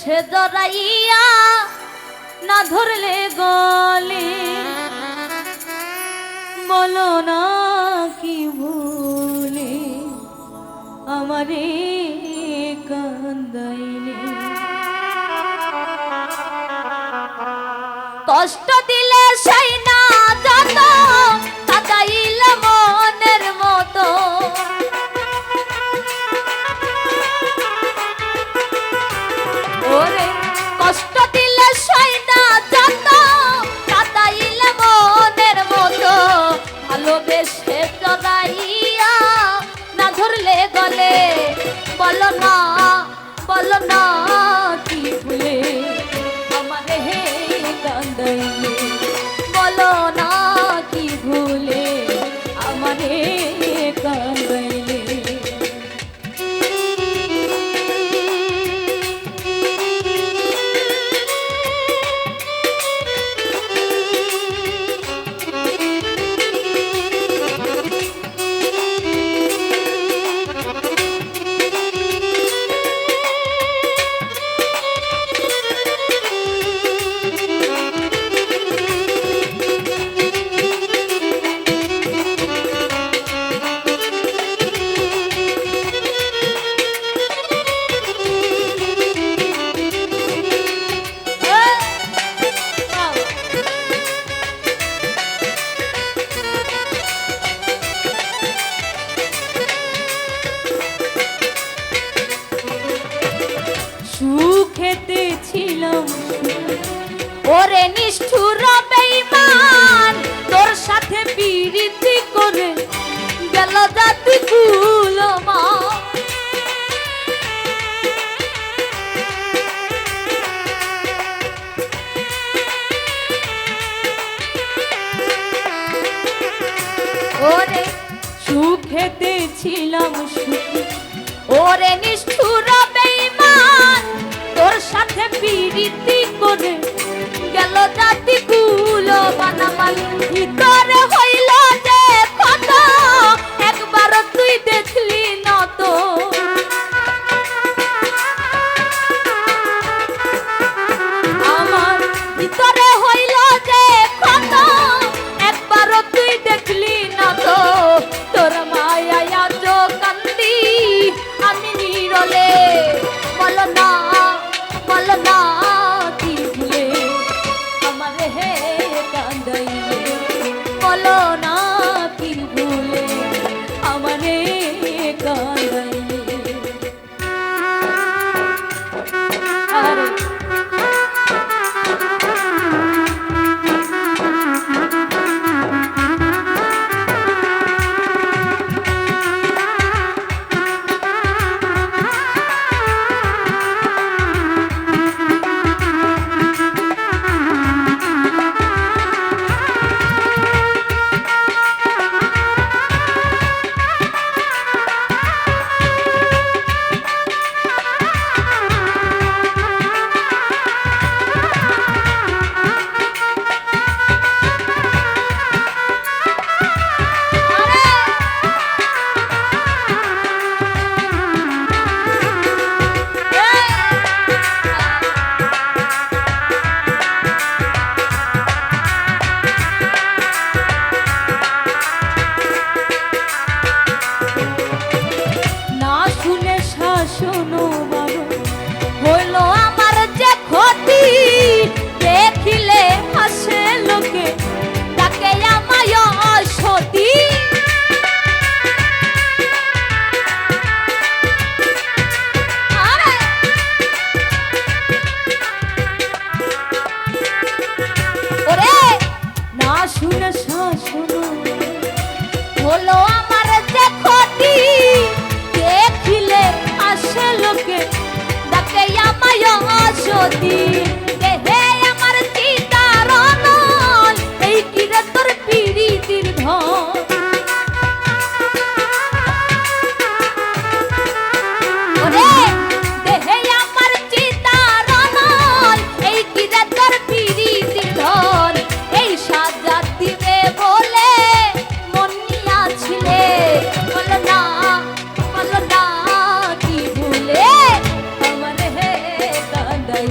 বেশে জড়াইয়া না ধরলে গলে বলো না কি ভুলে আমারে কান্দাইলে কষ্ট দিলে সেই না যত কাদাইল মনের মতো ওরে কষ্ট দিলে সেই না যত কাদাইল মনের মতো ভালোবেসে জড়াইয়া না ধরলে গলে বলো না কি ভুলে আমারে কান্দাইলে বলো না কি ভুলে আমারে কান্দাইলে সুখেতে ছিলাম ওরে নিষ্ঠুর বেঈমান তোর সাথে প্রীতি করে গেল জাতি কুলমা ওরে সুখেতে ছিলাম ওরে নিষ্ঠুর বেঈমান তোর সাথে প্রীতি করে গেল জাতি কুলো বানামাল ভিতরে হইল যে কত একবার তুই দেখলি না তো আমার ভিতরে হইল যে কত একবার তুই দেখলি না তো তোর মায়া আজ কান্দি আমি নীরলে বলো না কি ভুলে আমারে কান্দাইলে বলো না কি ভুলে আমারে কান্দাইলে আরে শোনো বারো হইল আমার যে ক্ষতি দেখিলে হাসে লোকে তাকে আমায় সতী ওরে না শুনে শোনো হলো আমার যে ক্ষতি দেখিলে আসে লোকে ডাকে আমায় সতী দেহে আমার চিতার নল এই কিরে তোর প্রীতির ধন ওরে দেহে আমার চিতার নল এই কিরে তোর প্রীতির ধন এই সাজা দিবে বলে মন নিয়াছিলে বলো না কি ভুলে আমারে কান্দাই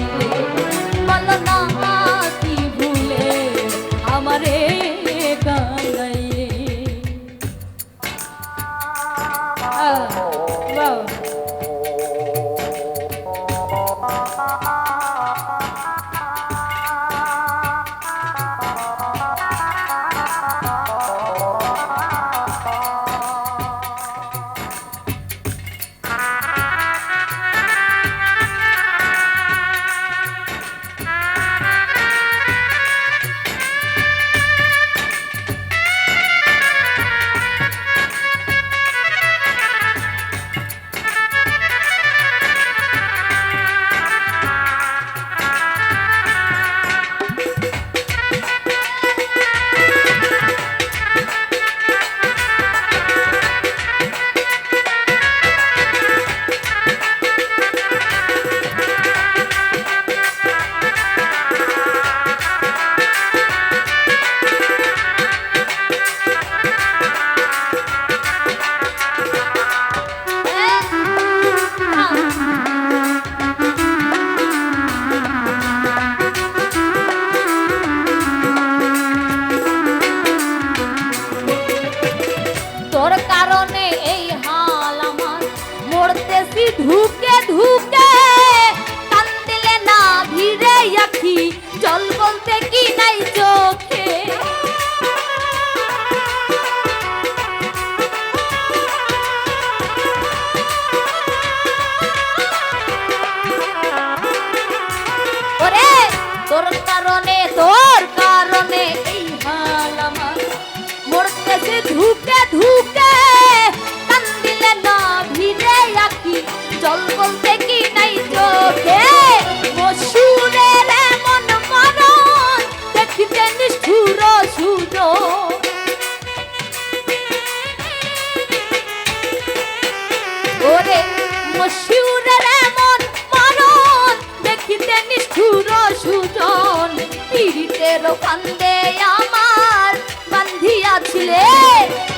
বুকের ফান্দে আমার বান্ধিয়াছিলে।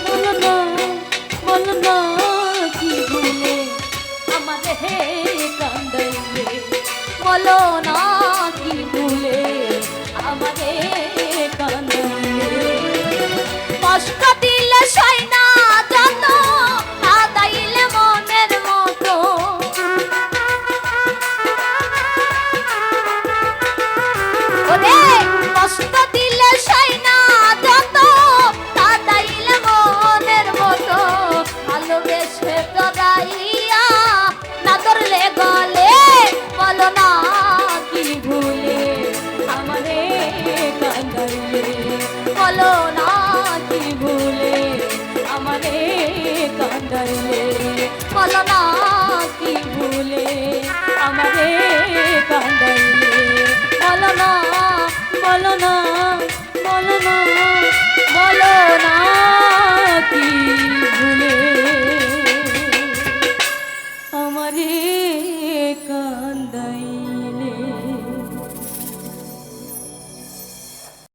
বলো না কি ভুলে আমারে কান্দাইলে, বলো না কি ভুলে আমারে কান্দাইলে। কষ্ট দিলে সয় না যত, কাঁদাইলে মনের মতো। ওরে কষ্ট দিলে সয় না যত, কাঁদাইলে মনের মতো। ভালোবেসে জড়াইয়া না ধরলে গলে, বলো না কি ভুলে আমারে কাঁদাইলে, বলো না কি ভুলে আমারে কাঁদাইলে, বলো না কি ভুলে আমারে কাঁদাইলে, বলো না বলো না বলো না বলো না।